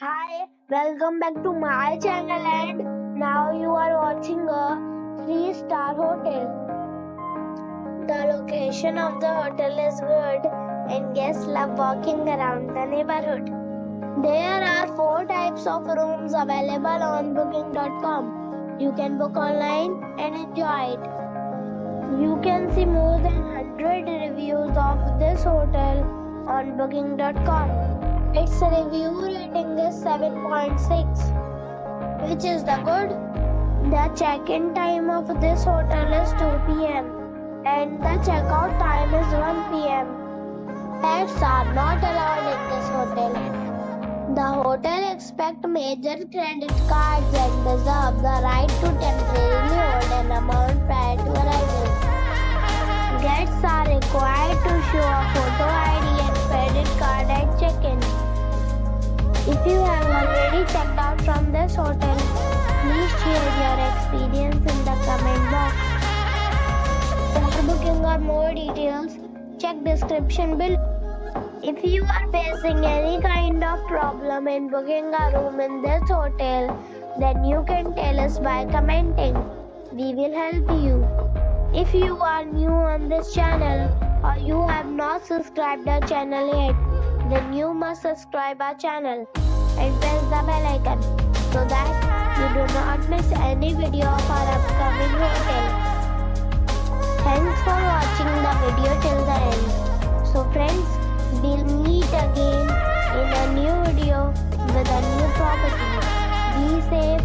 Hi, welcome back to my channel and now you are watching a 3-star hotel. The location of the hotel is good and guests love walking around the neighborhood. There are 4 types of rooms available on booking.com. You can book online and enjoy it. You can see more than 100 reviews of this hotel on booking.com. Its review rating is 7.6, which is the good. The check-in time of this hotel is 2 p.m. and the check-out time is 1 p.m. Pets are not allowed in this hotel. The hotel expects major credit cards and reserves the right to temporarily hold an amount prior to arrival. Guests are required to show a photo ID and credit card at check-in. If you have already checked out from this hotel, please share your experience in the comment box. For booking or more details, check description below. If you are facing any kind of problem in booking a room in this hotel, then you can tell us by commenting. We will help you. If you are new on this channel or you have not subscribed our channel yet, then you must subscribe our channel and press the bell icon so that you do not miss any video of our upcoming hotel. Thanks for watching the video till the end. So friends, we'll meet again in a new video with a new property. Be safe.